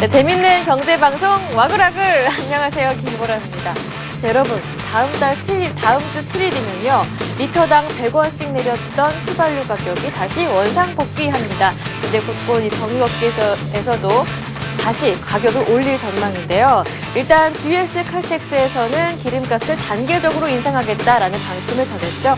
네, 재밌는 경제방송 와글와글. 안녕하세요, 김보라입니다. 네, 여러분, 다음 주 7일이면요. 리터당 100원씩 내렸던 휘발유 가격이 다시 원상 복귀합니다. 이제 곳곳 이 정유업계에서도 다시 가격을 올릴 전망인데요. 일단 GS 칼텍스에서는 기름값을 단계적으로 인상하겠다라는 방침을 전했죠.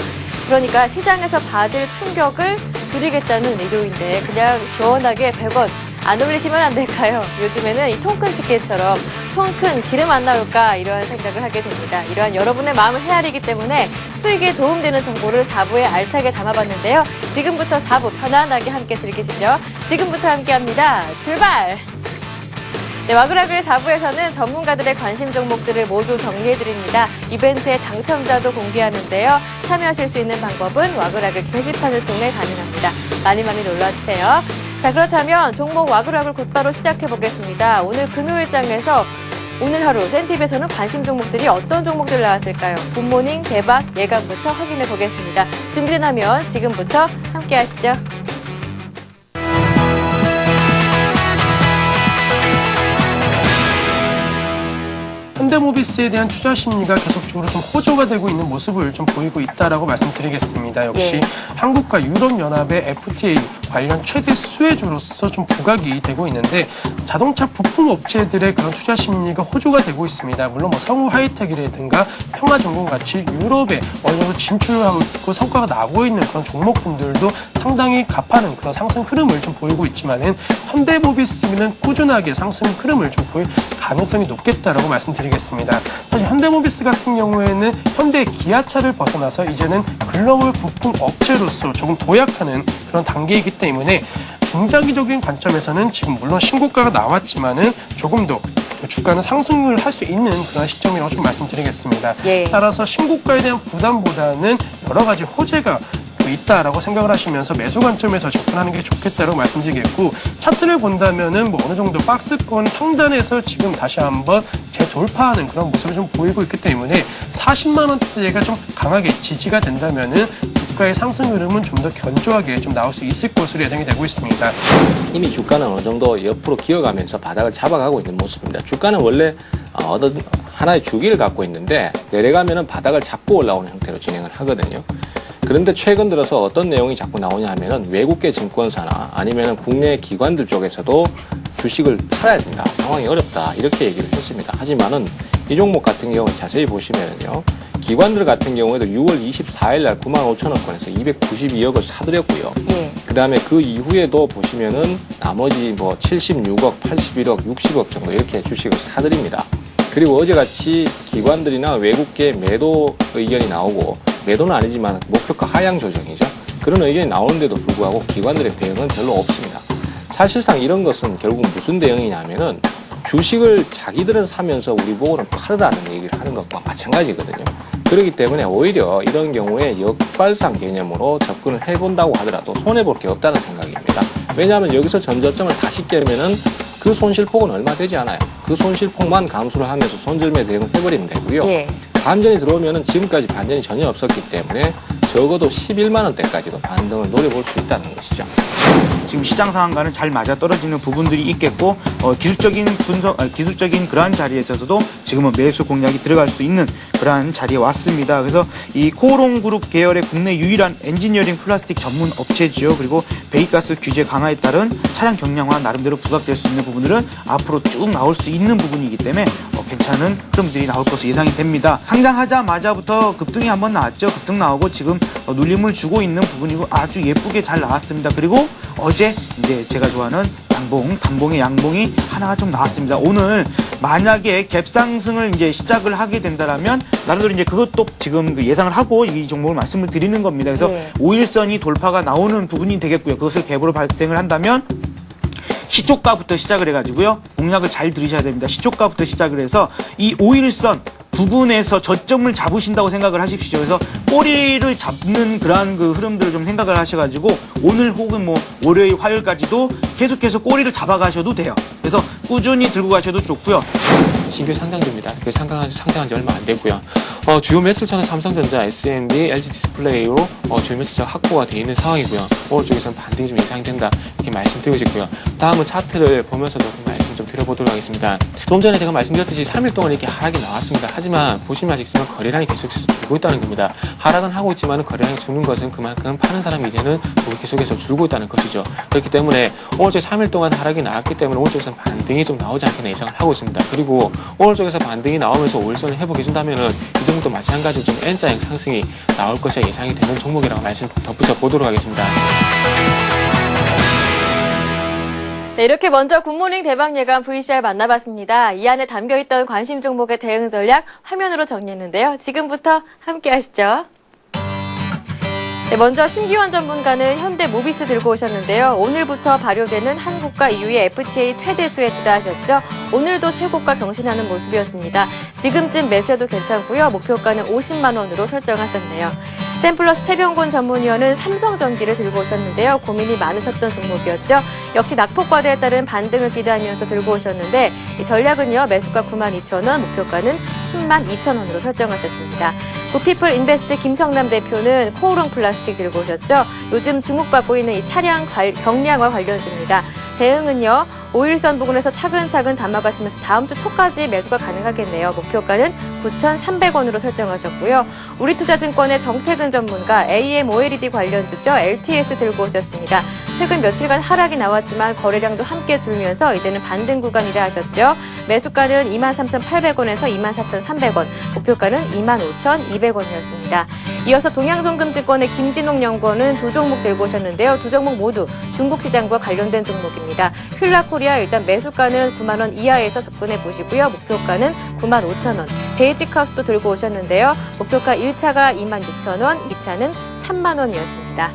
그러니까 시장에서 받을 충격을 줄이겠다는 의도인데 그냥 시원하게 100원 안 올리시면 안 될까요? 요즘에는 이 통큰 집게처럼 통큰 기름 안 나올까 이러한 생각을 하게 됩니다. 이러한 여러분의 마음을 헤아리기 때문에 수익에 도움되는 정보를 4부에 알차게 담아봤는데요. 지금부터 4부 편안하게 함께 즐기시죠. 지금부터 함께합니다. 출발! 네, 와글와글 4부에서는 전문가들의 관심 종목들을 모두 정리해드립니다. 이벤트의 당첨자도 공개하는데요. 참여하실 수 있는 방법은 와글와글 게시판을 통해 가능합니다. 많이 많이 놀러와주세요. 자, 그렇다면 종목 와글와글 곧바로 시작해보겠습니다. 오늘 금요일장에서 오늘 하루 센티비에서는 관심 종목들이 어떤 종목들 나왔을까요? 굿모닝 대박 예감부터 확인해보겠습니다. 준비된다면 지금부터 함께하시죠. 현대모비스에 대한 투자 심리가 계속적으로 좀 호조가 되고 있는 모습을 좀 보이고 있다라고 말씀드리겠습니다. 역시 한국과 유럽연합의 FTA 관련 최대 수혜주로서 좀 부각이 되고 있는데 자동차 부품 업체들의 그런 투자 심리가 호조가 되고 있습니다. 물론 성우 하이텍이라든가 평화전공 같이 유럽에 어느 정도 진출하고 있고 성과가 나고 있는 그런 종목군들도 상당히 가파른 그런 상승 흐름을 좀 보이고 있지만은 현대모비스는 꾸준하게 상승 흐름을 좀 보일 가능성이 높겠다라고 말씀드리겠습니다. 사실 현대모비스 같은 경우에는 현대 기아차를 벗어나서 이제는 글로벌 부품 업체로서 조금 도약하는 그런 단계이기 때문에 중장기적인 관점에서는 지금 물론 신고가가 나왔지만은 조금 더 주가는 상승을 할 수 있는 그런 시점이라고 좀 말씀드리겠습니다. 따라서 신고가에 대한 부담보다는 여러 가지 호재가 있다라고 생각을 하시면서 매수 관점에서 접근하는 게 좋겠다라고 말씀드리겠고, 차트를 본다면은 뭐 어느 정도 박스권 상단에서 지금 다시 한번 재돌파하는 그런 모습을 좀 보이고 있기 때문에 40만 원대가 좀 강하게 지지가 된다면은 주가의 상승 흐름은 좀 더 견조하게 좀 나올 수 있을 것으로 예상이 되고 있습니다. 이미 주가는 어느 정도 옆으로 기어가면서 바닥을 잡아가고 있는 모습입니다. 주가는 원래 어떤 하나의 주기를 갖고 있는데 내려가면은 바닥을 잡고 올라오는 형태로 진행을 하거든요. 그런데 최근 들어서 어떤 내용이 자꾸 나오냐 하면은 외국계 증권사나 아니면은 국내 기관들 쪽에서도 주식을 팔아야 된다. 상황이 어렵다. 이렇게 얘기를 했습니다. 하지만은 이 종목 같은 경우는 자세히 보시면은요. 기관들 같은 경우에도 6월 24일 날 95,000원권에서 292억을 사들였고요. 그 다음에 그 이후에도 보시면은 나머지 뭐 76억, 81억, 60억 정도 이렇게 주식을 사들입니다. 그리고 어제같이 기관들이나 외국계 매도 의견이 나오고 매도는 아니지만 목표가 하향 조정이죠. 그런 의견이 나오는데도 불구하고 기관들의 대응은 별로 없습니다. 사실상 이런 것은 결국 무슨 대응이냐면은 주식을 자기들은 사면서 우리 보고는 팔으라는 얘기를 하는 것과 마찬가지거든요. 그렇기 때문에 오히려 이런 경우에 역발상 개념으로 접근을 해본다고 하더라도 손해볼 게 없다는 생각입니다. 왜냐하면 여기서 전저점을 다시 깨면은 그 손실폭은 얼마 되지 않아요. 그 손실폭만 감수를 하면서 손절매 대응을 해버리면 되고요. 반전이 들어오면은 지금까지 반전이 전혀 없었기 때문에 적어도 11만 원대까지도 반등을 노려볼 수 있다는 것이죠. 지금 시장 상황과는 잘 맞아떨어지는 부분들이 있겠고 기술적인 그러한 자리에 있어서도 지금은 매수 공략이 들어갈 수 있는 그러한 자리에 왔습니다. 그래서 이 코오롱 그룹 계열의 국내 유일한 엔지니어링 플라스틱 전문 업체지요. 그리고 배기가스 규제 강화에 따른 차량 경량화 나름대로 부각될 수 있는 부분들은 앞으로 쭉 나올 수 있는 부분이기 때문에 괜찮은 흐름들이 나올 것으로 예상이 됩니다. 상장하자마자부터 급등이 한번 나왔죠. 급등 나오고 지금 눌림을 주고 있는 부분이고 아주 예쁘게 잘 나왔습니다. 그리고 어제 이제 제가 좋아하는 단봉의 양봉이 하나가 좀 나왔습니다. 오늘 만약에 갭상승을 이제 시작을 하게 된다라면 나름대로 이제 그것도 지금 예상을 하고 이 종목을 말씀을 드리는 겁니다. 그래서 5일선이 돌파가 나오는 부분이 되겠고요. 그것을 갭으로 발생을 한다면 시초가부터 시작을 해가지고요. 공략을 잘 들으셔야 됩니다. 시초가부터 시작을 해서 이 5일선 부분에서 저점을 잡으신다고 생각을 하십시오. 그래서 꼬리를 잡는 그러한 그 흐름들을 좀 생각을 하셔가지고 오늘 혹은 뭐 월요일, 화요일까지도 계속해서 꼬리를 잡아가셔도 돼요. 그래서 꾸준히 들고 가셔도 좋고요. 신규 상장주입니다. 상장한 지 얼마 안 됐고요. 주요 매출처는 삼성전자, S&D, LG디스플레이로 주요 매출처가 확보가 되어 있는 상황이고요. 오늘 쪽에서는 반등이 좀 예상된다 이렇게 말씀드리고 싶고요. 다음은 차트를 보면서 조금 말씀 좀 좀 드려보도록 하겠습니다. 좀 전에 제가 말씀드렸듯이 3일 동안 이렇게 하락이 나왔습니다. 하지만 보시면 아시겠지만 거래량이 계속해서 줄고 있다는 겁니다. 하락은 하고 있지만 거래량이 줄는 것은 그만큼 파는 사람이 이제는 계속해서 줄고 있다는 것이죠. 그렇기 때문에 오늘 쪽 3일 동안 하락이 나왔기 때문에 오늘 쪽에서는 반등이 좀 나오지 않겠나 예상을 하고 있습니다. 그리고 오늘 쪽에서 반등이 나오면서 5일선을 회복해준다면은 이 정도 마찬가지로 좀 N자형 상승이 나올 것이 예상이 되는 종목이라고 말씀 덧붙여 보도록 하겠습니다. 네, 이렇게 먼저 굿모닝 대박 예감 VCR 만나봤습니다. 이 안에 담겨있던 관심 종목의 대응 전략 화면으로 정리했는데요. 지금부터 함께 하시죠. 네, 먼저 심기원 전문가는 현대모비스 들고 오셨는데요. 오늘부터 발효되는 한국과 EU의 FTA 최대수에 투자하셨죠. 오늘도 최고가 경신하는 모습이었습니다. 지금쯤 매수해도 괜찮고요. 목표가는 50만 원으로 설정하셨네요. 샘플러스 최병곤 전문위원은 삼성전기를 들고 오셨는데요. 고민이 많으셨던 종목이었죠. 역시 낙폭과대에 따른 반등을 기대하면서 들고 오셨는데 이 전략은요. 매수가 92,000원, 목표가는 102,000원으로 설정하셨습니다. 구피플 인베스트 김성남 대표는 코오롱 플라스틱 들고 오셨죠. 요즘 주목받고 있는 이 차량 경량화 관련주입니다. 대응은요. 5일선 부근에서 차근차근 담아가시면서 다음 주 초까지 매수가 가능하겠네요. 목표가는 9,300원으로 설정하셨고요. 우리투자증권의 정태근 전문가 AMOLED 관련주죠. LTS 들고 오셨습니다. 최근 며칠간 하락이 나왔지만 거래량도 함께 줄면서 이제는 반등 구간이라 하셨죠. 매수가는 23,800원에서 24,300원, 목표가는 25,200원이었습니다. 이어서 동양송금증권의 김진홍 연구원은 두 종목 들고 오셨는데요. 두 종목 모두 중국 시장과 관련된 종목입니다. 휠라코리아 일단 매수가는 9만 원 이하에서 접근해 보시고요. 목표가는 95,000원. 베이직하우스도 들고 오셨는데요. 목표가 1차가 26,000원, 2차는 3만 원이었습니다.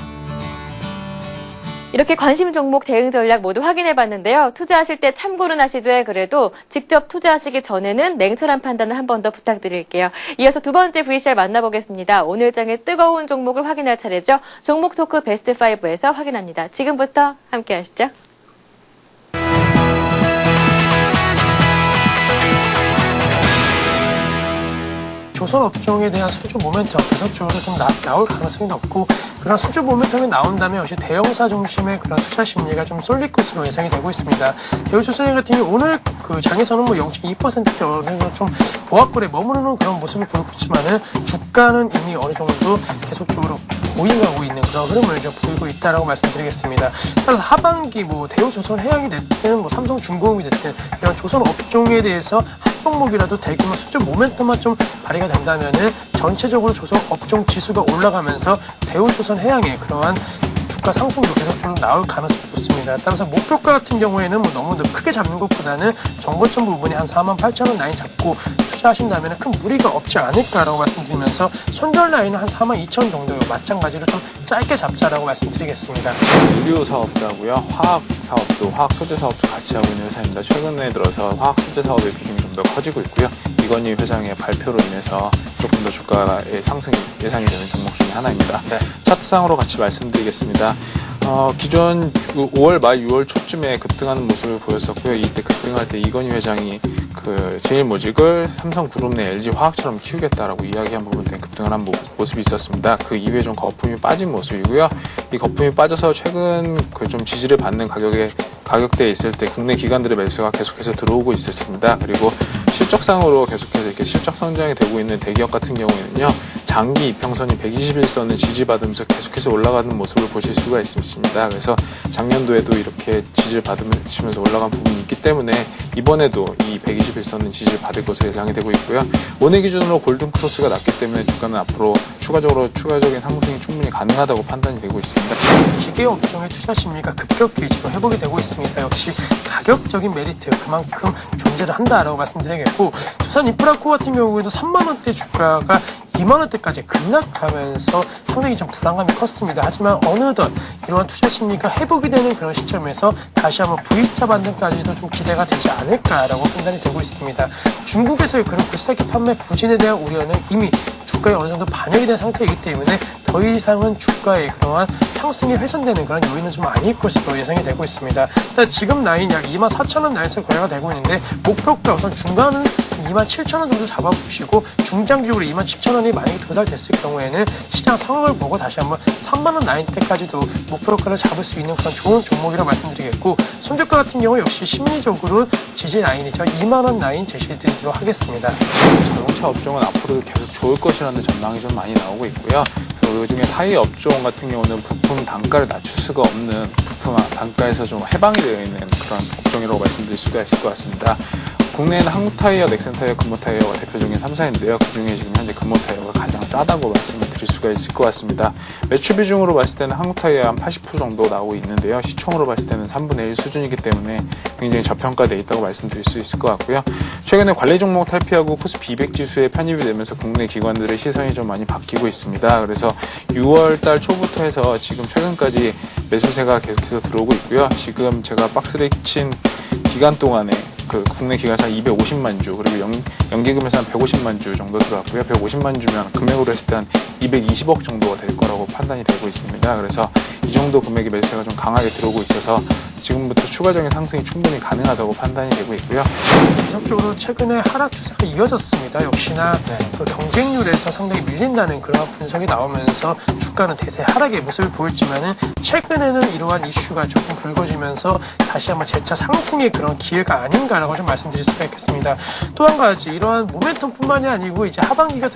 이렇게 관심 종목 대응 전략 모두 확인해봤는데요. 투자하실 때 참고는 하시되 그래도 직접 투자하시기 전에는 냉철한 판단을 한 번 더 부탁드릴게요. 이어서 두 번째 VCR 만나보겠습니다. 오늘 장의 뜨거운 종목을 확인할 차례죠. 종목 토크 베스트 5에서 확인합니다. 지금부터 함께 하시죠. 조선 업종에 대한 수주 모멘텀 계속적으로 좀 나올 가능성이 높고 그런 수주 모멘텀이 나온다면 역시 대형사 중심의 그런 투자 심리가 좀 쏠릴 것으로 예상이 되고 있습니다. 대우조선해 같은 경우 오늘 그 장에서는 뭐 0.2%대 어느 정도 좀 보합골에 머무르는 그런 모습을 보이고 있지만은 주가는 이미 어느 정도 계속적으로 보잉하고 있는 그런 흐름을 좀 보이고 있다라고 말씀드리겠습니다. 따라서 하반기 뭐 대우조선해양이 됐든 뭐 삼성중공업이 됐든 이런 조선 업종에 대해서 한 종목이라도 대규모 수주 모멘텀만 좀 발휘가 된다면은 전체적으로 조선 업종 지수가 올라가면서 대우조선해양의 그러한 주가 상승도 계속 좀 나올 가능성이 높습니다. 따라서 목표가 같은 경우에는 뭐 너무 크게 잡는 것보다는 정고점 부분이 한 48,000원 라인 잡고 투자하신다면 큰 무리가 없지 않을까라고 말씀드리면서 손절 라인은 한 42,000 정도요. 마찬가지로 좀 짧게 잡자라고 말씀드리겠습니다. 의류 사업자고요. 화학 사업주, 화학 소재 사업주 같이 하고 있는 회사입니다. 최근에 들어서 화학 소재 사업의 비중이 좀 더 커지고 있고요. 이건희 회장의 발표로 인해서 조금 더 주가의 상승이 예상이 되는 종목 중에 하나입니다. 네. 차트상으로 같이 말씀드리겠습니다. 기존 5월 말 6월 초쯤에 급등하는 모습을 보였었고요. 이때 급등할 때 이건희 회장이 그 제일모직을 삼성그룹 내 LG화학처럼 키우겠다라고 이야기한 부분 때문에 급등을 한 모습이 있었습니다. 그 이후에 좀 거품이 빠진 모습이고요. 이 거품이 빠져서 최근 그 좀 지지를 받는 가격대에 있을 때 국내 기관들의 매수가 계속해서 들어오고 있었습니다. 그리고 실적상으로 계속해서 이렇게 실적 성장이 되고 있는 대기업 같은 경우에는요. 장기 이평선이 121선을 지지받으면서 계속해서 올라가는 모습을 보실 수가 있습니다. 그래서 작년도에도 이렇게 지지를 받으면서 올라간 부분이 있기 때문에 이번에도 이 121선은 지지를 받을 것으로 예상이 되고 있고요. 오늘 기준으로 골든크로스가 났기 때문에 주가는 앞으로 추가적인 상승이 충분히 가능하다고 판단이 되고 있습니다. 기계업종의 투자 심리가 급격히 지금 회복이 되고 있습니다. 역시 가격적인 메리트 그만큼 존재를 한다라고 말씀드리겠고 두산인프라코 같은 경우에도 3만 원대 주가가 2만 원대까지 급락하면서 상당히 좀 불안감이 컸습니다. 하지만 어느덧 이러한 투자 심리가 회복이 되는 그런 시점에서 다시 한번 V자 반등까지도 좀 기대가 되지 않을까라고 판단이 되고 있습니다. 중국에서의 그런 굴삭기 판매 부진에 대한 우려는 이미 주가에 어느 정도 반영이 된 상태이기 때문에 더 이상은 주가의 그러한 상승이 훼손되는 그런 요인은 좀 아닐 것으로 예상이 되고 있습니다. 일단 지금 라인 약 24,000원 라인에서 거래가 되고 있는데 목표가 우선 중간은 27,000원 정도 잡아보시고 중장기적으로 27,000원이 만약에 도달됐을 경우에는 시장 상황을 보고 다시 한번 3만원 라인대까지도 목표가를 잡을 수 있는 그런 좋은 종목이라고 말씀드리겠고, 손절가 같은 경우 역시 심리적으로 지지 라인이죠. 2만원 라인 제시해드리도록 하겠습니다. 자동차 업종은 앞으로도 계속 좋을 것이라는 전망이 좀 많이 나오고 있고요. 그 중에 타이어 업종 같은 경우는 부품 단가를 낮출 수가 없는 부품 단가에서 좀 해방이 되어 있는 그런 업종이라고 말씀드릴 수가 있을 것 같습니다. 국내에는 한국타이어, 넥센타이어, 금호타이어가 대표적인 3사인데요. 그중에 지금 현재 금호타이어가 가장 싸다고 말씀을 드릴 수가 있을 것 같습니다. 매출 비중으로 봤을 때는 한국타이어 한 80% 정도 나오고 있는데요. 시총으로 봤을 때는 3분의 1 수준이기 때문에 굉장히 저평가되어 있다고 말씀드릴 수 있을 것 같고요. 최근에 관리 종목 탈피하고 코스피 200 지수에 편입이 되면서 국내 기관들의 시선이 좀 많이 바뀌고 있습니다. 그래서 6월 달 초부터 해서 지금 최근까지 매수세가 계속해서 들어오고 있고요. 지금 제가 박스를 친 기간 동안에 그 국내 기관사 250만 주, 그리고 연기금에서 한 150만 주 정도 들어왔고요. 150만 주면 금액으로 했을 때 한 220억 정도가 될 거라고 판단이 되고 있습니다. 그래서 이 정도 금액의 매수세가 좀 강하게 들어오고 있어서 지금부터 추가적인 상승이 충분히 가능하다고 판단이 되고 있고요. 지속적으로 최근에 하락 추세가 이어졌습니다. 역시나 그 경쟁률에서 상당히 밀린다는 그런 분석이 나오면서 주가는 대세 하락의 모습을 보였지만은 최근에는 이러한 이슈가 조금 불거지면서 다시 한번 재차 상승의 그런 기회가 아닌가라고 좀 말씀드릴 수가 있겠습니다. 또 한 가지 이러한 모멘텀뿐만이 아니고 이제 하반기가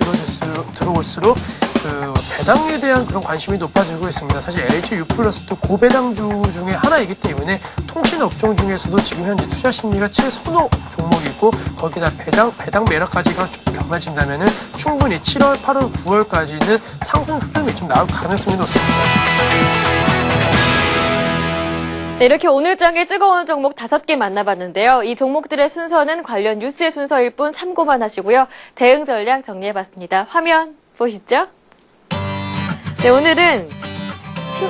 들어올수록 그 배당에 대한 그런 관심이 높아지고 있습니다. 사실 LG U+도 고배당주 중에 하나이기 때문에 통신 업종 중에서도 지금 현재 투자 심리가 최선호 종목이고, 거기다 배당 매력까지가 좀 겸해진다면은 충분히 7월, 8월, 9월까지는 상승 흐름이 좀 나올 가능성이 높습니다. 네, 이렇게 오늘장의 뜨거운 종목 5개 만나봤는데요. 이 종목들의 순서는 관련 뉴스의 순서일 뿐 참고만 하시고요. 대응 전략 정리해봤습니다. 화면 보시죠. 네, 오늘은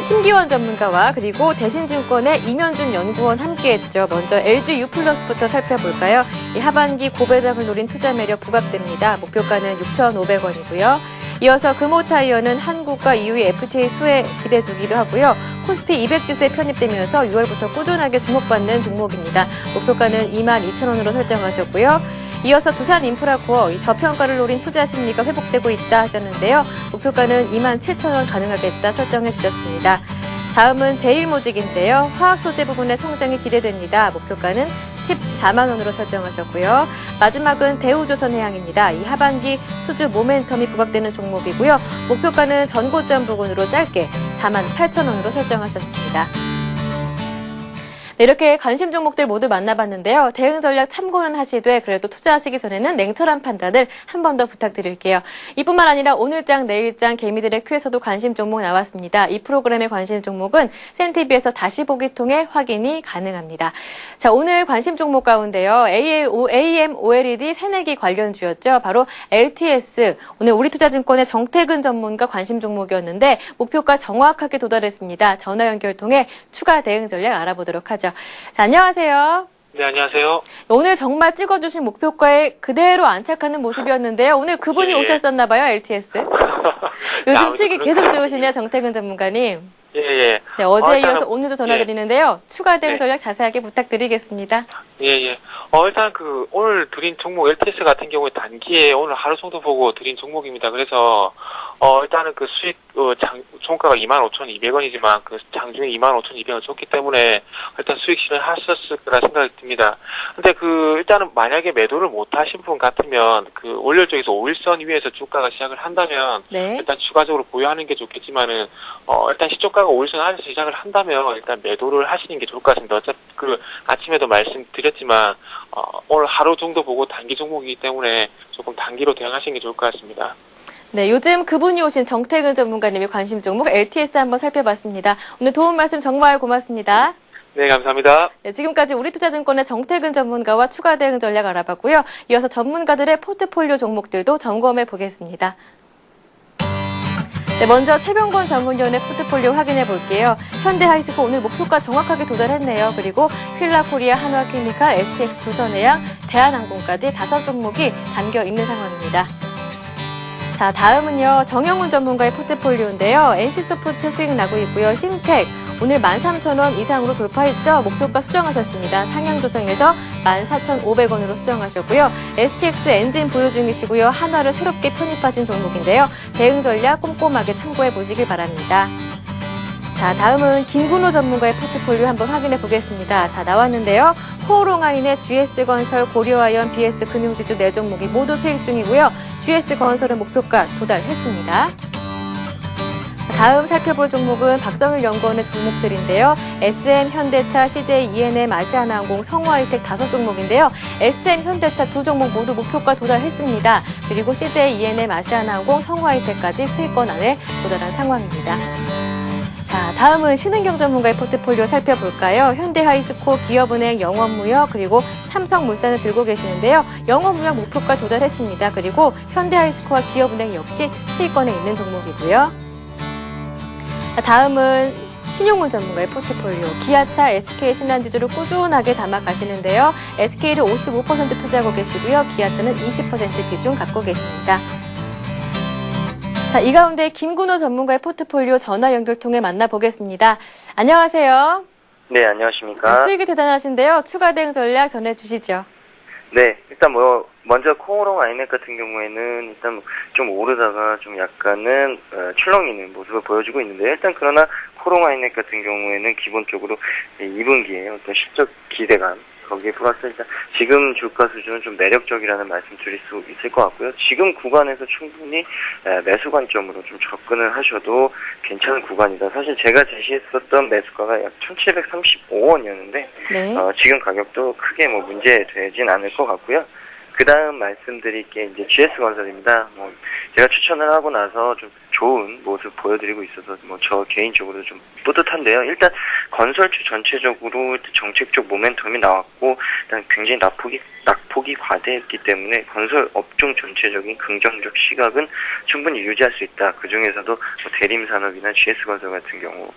심기원 전문가와 그리고 대신증권의 이면준 연구원 함께했죠. 먼저 LG U+부터 살펴볼까요? 이 하반기 고배당을 노린 투자 매력 부각됩니다. 목표가는 6,500원이고요. 이어서 금호타이어는 한국과 EU의 FTA 수혜 기대 주기도 하고요. 코스피 200 지수에 편입되면서 6월부터 꾸준하게 주목받는 종목입니다. 목표가는 22,000원으로 설정하셨고요. 이어서 두산인프라코어, 저평가를 노린 투자 심리가 회복되고 있다 하셨는데요. 목표가는 27,000원 가능하겠다 설정해 주셨습니다. 다음은 제일모직인데요. 화학소재 부분의 성장이 기대됩니다. 목표가는 14만 원으로 설정하셨고요. 마지막은 대우조선해양입니다. 이 하반기 수주 모멘텀이 부각되는 종목이고요. 목표가는 전고점 부근으로 짧게 48,000원으로 설정하셨습니다. 네, 이렇게 관심 종목들 모두 만나봤는데요. 대응 전략 참고는 하시되 그래도 투자하시기 전에는 냉철한 판단을 한 번 더 부탁드릴게요. 이뿐만 아니라 오늘장, 내일장, 개미들의 큐에서도 관심 종목 나왔습니다. 이 프로그램의 관심 종목은 센TV에서 다시 보기 통해 확인이 가능합니다. 자, 오늘 관심 종목 가운데요. AM, OLED 새내기 관련주였죠. 바로 LTS. 오늘 우리투자증권의 정태근 전문가 관심 종목이었는데 목표가 정확하게 도달했습니다. 전화 연결 통해 추가 대응 전략 알아보도록 하죠. 자, 안녕하세요. 네, 안녕하세요. 오늘 정말 찍어주신 목표가에 그대로 안착하는 모습이었는데요. 오늘 그분이 예. 오셨었나봐요, LTS. 요즘 수익이 계속 좋으시네요, 정태근 전문가님. 예. 네, 어제에 일단은, 이어서 오늘도 전화드리는데요. 추가 대응 네. 전략 자세하게 부탁드리겠습니다. 예. 일단 오늘 드린 종목 LTS 같은 경우에 단기에 오늘 하루 정도 보고 드린 종목입니다. 그래서, 일단은 수익, 종가가 25,200원이지만 장중에 25,200원 줬기 때문에 일단 수익 실현하셨을 거라 생각이 듭니다. 근데 일단은 만약에 매도를 못 하신 분 같으면 월요일 쪽에서 5일선 위에서 주가가 시작을 한다면 네. 일단 추가적으로 보유하는 게 좋겠지만은, 일단 시초가가 5일선 안에서 시작을 한다면 일단 매도를 하시는 게 좋을 것 같습니다. 어차피 아침에도 말씀드렸지만, 오늘 하루 정도 보고 단기 종목이기 때문에 조금 단기로 대응하시는 게 좋을 것 같습니다. 네, 요즘 그분이 오신 정태근 전문가님의 관심 종목 LTS 한번 살펴봤습니다. 오늘 도움 말씀 정말 고맙습니다. 네, 감사합니다. 네, 지금까지 우리투자증권의 정태근 전문가와 추가 대응 전략 알아봤고요. 이어서 전문가들의 포트폴리오 종목들도 점검해 보겠습니다. 네, 먼저 최병권 전문위원의 포트폴리오 확인해 볼게요. 현대하이스코 오늘 목표가 정확하게 도달했네요. 그리고 휠라코리아, 한화케미칼, STX 조선해양, 대한항공까지 5종목이 담겨 있는 상황입니다. 자, 다음은요. 정영훈 전문가의 포트폴리오인데요. NC소프트 수익 나고 있고요. 신텍 오늘 13,000원 이상으로 돌파했죠. 목표가 수정하셨습니다. 상향 조정해서 14,500원으로 수정하셨고요. STX 엔진 보유 중이시고요. 한화를 새롭게 편입하신 종목인데요. 대응 전략 꼼꼼하게 참고해 보시길 바랍니다. 자, 다음은 김근호 전문가의 포트폴리오 한번 확인해 보겠습니다. 자, 나왔는데요. 코오롱아인의 GS건설, 고려아연, BS금융지주 4종목이 모두 수익 중이고요. GS건설은 목표가 도달했습니다. 다음 살펴볼 종목은 박성일 연구원의 종목들인데요. SM, 현대차, CJ, ENM, 아시아나항공, 성화이텍 5종목인데요. SM, 현대차 2종목 모두 목표가 도달했습니다. 그리고 CJ, ENM, 아시아나항공, 성화이텍까지 수익권 안에 도달한 상황입니다. 자, 다음은 신은경 전문가의 포트폴리오 살펴볼까요? 현대하이스코, 기업은행, 영원무역, 그리고 삼성물산을 들고 계시는데요. 영원무역 목표가 도달했습니다. 그리고 현대하이스코와 기업은행 역시 수익권에 있는 종목이고요. 자, 다음은 신용훈 전문가의 포트폴리오. 기아차, SK 신한지주를 꾸준하게 담아 가시는데요. SK를 55% 투자하고 계시고요. 기아차는 20% 비중 갖고 계십니다. 자, 이 가운데 김근호 전문가의 포트폴리오 전화 연결 통해 만나보겠습니다. 안녕하세요. 네, 안녕하십니까. 수익이 대단하신데요. 추가 대응 전략 전해주시죠. 네, 일단 먼저 코오롱 아이넥 같은 경우에는 일단 좀 오르다가 좀 약간은 출렁이는 모습을 보여주고 있는데, 일단 그러나 코오롱 아이넥 같은 경우에는 기본적으로 2분기에 어떤 실적 기대감, 거기에 플러스 일단 지금 주가 수준은 좀 매력적이라는 말씀 드릴 수 있을 것 같고요. 지금 구간에서 충분히 매수 관점으로 좀 접근을 하셔도 괜찮은 구간이다. 사실 제가 제시했었던 매수가가 약 1,735원이었는데 네. 지금 가격도 크게 문제되진 않을 것 같고요. 그 다음 말씀드릴 게 이제 GS건설입니다. 제가 추천을 하고 나서 좀 좋은 모습 보여드리고 있어서 저 개인적으로 좀 뿌듯한데요. 일단 건설주 전체적으로 정책적 모멘텀이 나왔고, 일단 굉장히 낙폭이 과대했기 때문에 건설 업종 전체적인 긍정적 시각은 충분히 유지할 수 있다. 그 중에서도 대림산업이나 GS건설 같은 경우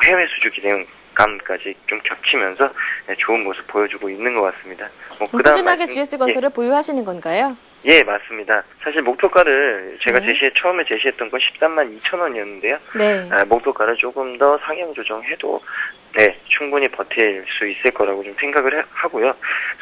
해외 수주 기대감까지 좀 겹치면서 좋은 모습 보여주고 있는 것 같습니다. 꾸준하게 GS건설을 보유하시는 건가요? 예, 맞습니다. 사실 목표가를 제가 처음에 제시했던 건 132,000원이었는데요. 네. 목표가를 조금 더 상향 조정해도 충분히 버틸 수 있을 거라고 좀 생각을 하고요.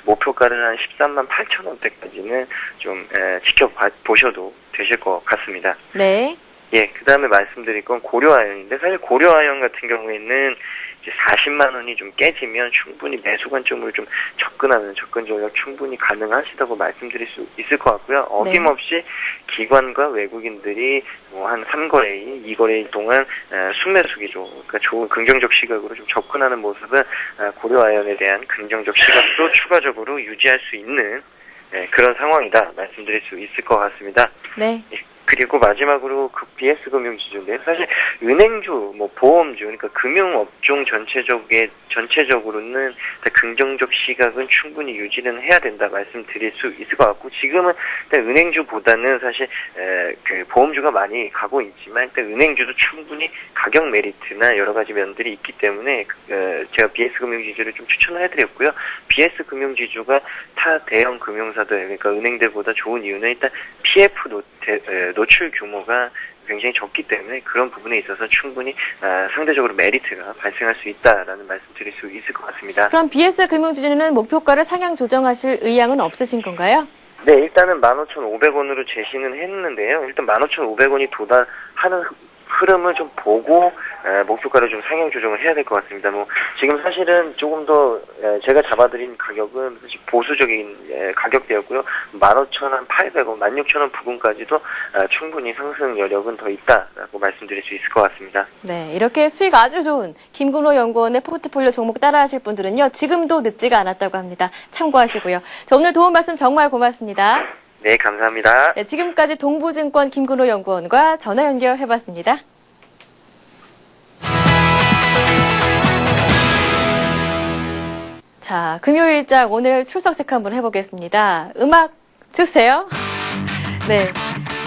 목표가를 한 138,000원대까지는 좀 지켜보셔도 되실 것 같습니다. 네. 예, 그 다음에 말씀드릴 건 고려아연인데, 사실 고려아연 같은 경우에는 이제 40만 원이 좀 깨지면 충분히 매수 관점으로 좀 접근 전략 충분히 가능하시다고 말씀드릴 수 있을 것 같고요. 어김없이 기관과 외국인들이 한 3거래일, 2거래일 동안 순매수 기조, 그러니까 좋은 긍정적 시각으로 좀 접근하는 모습은 고려아연에 대한 긍정적 시각도 추가적으로 유지할 수 있는 그런 상황이다 말씀드릴 수 있을 것 같습니다. 네. 그리고 마지막으로 그 BS 금융지주인데, 사실 은행주, 보험주, 그러니까 금융업종 전체적으로는 긍정적 시각은 충분히 유지는 해야 된다 말씀드릴 수 있을 것 같고, 지금은 일단 은행주보다는 사실 그 보험주가 많이 가고 있지만, 일단 은행주도 충분히 가격 메리트나 여러 가지 면들이 있기 때문에 제가 BS 금융지주를 좀 추천을 해드렸고요. BS 금융지주가 타 대형 금융사들, 그러니까 은행들보다 좋은 이유는 일단 PF 노출 규모가 굉장히 적기 때문에 그런 부분에 있어서 충분히 상대적으로 메리트가 발생할 수 있다라는 말씀 드릴 수 있을 것 같습니다. 그럼 BS 금융지주는 목표가를 상향 조정하실 의향은 없으신 건가요? 네, 일단은 15,500원으로 제시는 했는데요. 일단 15,500원이 도달하는 흐름을 좀 보고 목표가를 좀 상향 조정을 해야 될 것 같습니다. 지금 사실은 조금 더 제가 잡아드린 가격은 사실 보수적인 가격대였고요. 15,800원, 16,000원 부근까지도 충분히 상승 여력은 더 있다라고 말씀드릴 수 있을 것 같습니다. 네, 이렇게 수익 아주 좋은 김근호 연구원의 포트폴리오 종목 따라하실 분들은요, 지금도 늦지가 않았다고 합니다. 참고하시고요. 자, 오늘 도움 말씀 정말 고맙습니다. 네, 감사합니다. 네, 지금까지 동부증권 김근호 연구원과 전화 연결해봤습니다. 자, 금요일장 오늘 출석 체크 한번 해보겠습니다. 음악 주세요. 네.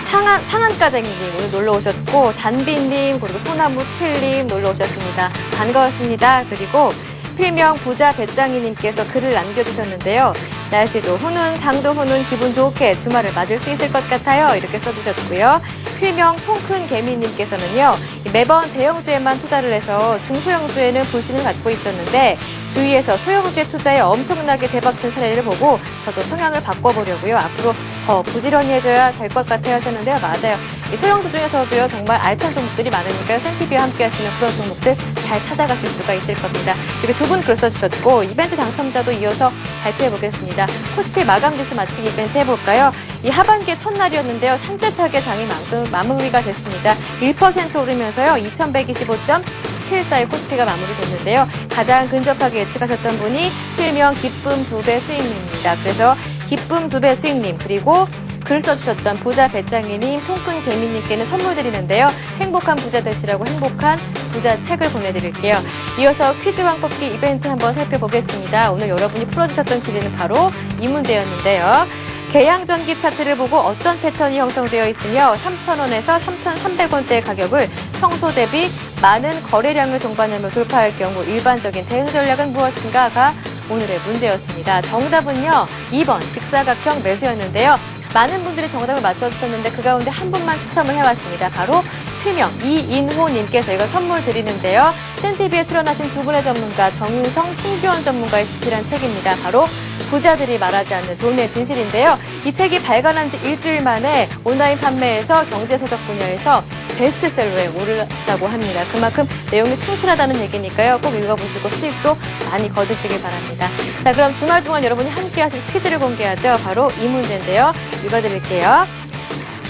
상한가쟁이님 오늘 놀러 오셨고, 단비님, 그리고 소나무7님 놀러 오셨습니다. 반가웠습니다. 그리고 필명 부자 배짱이님께서 글을 남겨주셨는데요. 자, 날씨도 훈훈, 장도 훈훈, 기분 좋게 주말을 맞을 수 있을 것 같아요. 이렇게 써주셨고요. 필명 통큰 개미님께서는요. 매번 대형주에만 투자를 해서 중소형주에는 불신을 갖고 있었는데 주위에서 소형주의 투자에 엄청나게 대박친 사례를 보고 저도 성향을 바꿔보려고요. 앞으로 더 부지런히 해줘야 될 것 같아요 하셨는데요. 맞아요. 이 소형주 중에서도요. 정말 알찬 종목들이 많으니까요. 샌티비와 함께 하시는 그런 종목들 잘 찾아가실 수가 있을 겁니다. 이렇게 두 분 글 써주셨고 이벤트 당첨자도 이어서 발표해보겠습니다. 코스피 마감지수 맞추기 이벤트 해볼까요? 이 하반기의 첫날이었는데요. 산뜻하게 장이 마무리가 됐습니다. 1% 오르면서요. 2125.74의 코스피가 마무리됐는데요. 가장 근접하게 예측하셨던 분이 필명 기쁨 2배 수익님입니다. 그래서 기쁨 2배 수익님 그리고 글 써주셨던 부자 배짱이님, 통큰 개미님께는 선물 드리는데요. 행복한 부자 되시라고 행복한 부자 책을 보내드릴게요. 이어서 퀴즈왕 뽑기 이벤트 한번 살펴보겠습니다. 오늘 여러분이 풀어주셨던 퀴즈는 바로 이 문제였는데요. 계양전기 차트를 보고 어떤 패턴이 형성되어 있으며 3,000원에서 3,300원대의 가격을 평소 대비 많은 거래량을 동반하며 돌파할 경우 일반적인 대응 전략은 무엇인가가 오늘의 문제였습니다. 정답은요. 2번 직사각형 매수였는데요. 많은 분들이 정답을 맞춰주셨는데 그 가운데 한 분만 추첨을 해왔습니다. 바로 필명 이인호님께서 이거 선물 드리는데요. 샌티비에 출연하신 두 분의 전문가 정윤성, 신규원 전문가의 집필한 책입니다. 바로 부자들이 말하지 않는 돈의 진실인데요. 이 책이 발간한 지 일주일 만에 온라인 판매에서 경제서적 분야에서 베스트셀러에 오르다고 합니다. 그만큼 내용이 충실하다는 얘기니까요. 꼭 읽어보시고 수익도 많이 거두시길 바랍니다. 자, 그럼 주말 동안 여러분이 함께 하실 퀴즈를 공개하죠. 바로 이 문제인데요. 읽어드릴게요.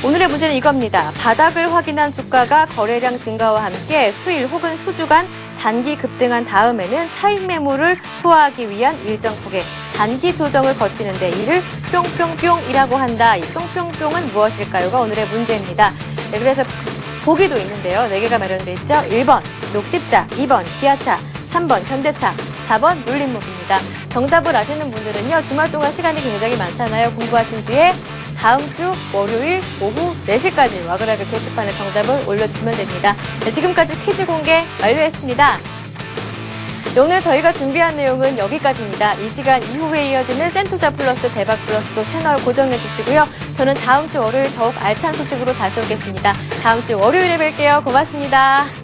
오늘의 문제는 이겁니다. 바닥을 확인한 주가가 거래량 증가와 함께 수일 혹은 수주간 단기 급등한 다음에는 차익 매물을 소화하기 위한 일정 폭의 단기 조정을 거치는데 이를 뿅뿅뿅이라고 한다. 이 뿅뿅뿅은 무엇일까요가 오늘의 문제입니다. 네, 그래서 보기도 있는데요. 4개가 마련되어 있죠. 1번 녹십자, 2번 기아차, 3번 현대차, 4번 눌림목입니다. 정답을 아시는 분들은요. 주말 동안 시간이 굉장히 많잖아요. 공부하신 뒤에 다음 주 월요일 오후 4시까지 와그라그 게시판에 정답을 올려주시면 됩니다. 네, 지금까지 퀴즈 공개 완료했습니다. 네, 오늘 저희가 준비한 내용은 여기까지입니다. 이 시간 이후에 이어지는 센투자 플러스 대박 플러스도 채널 고정해 주시고요. 저는 다음 주 월요일 더욱 알찬 소식으로 다시 오겠습니다. 다음 주 월요일에 뵐게요. 고맙습니다.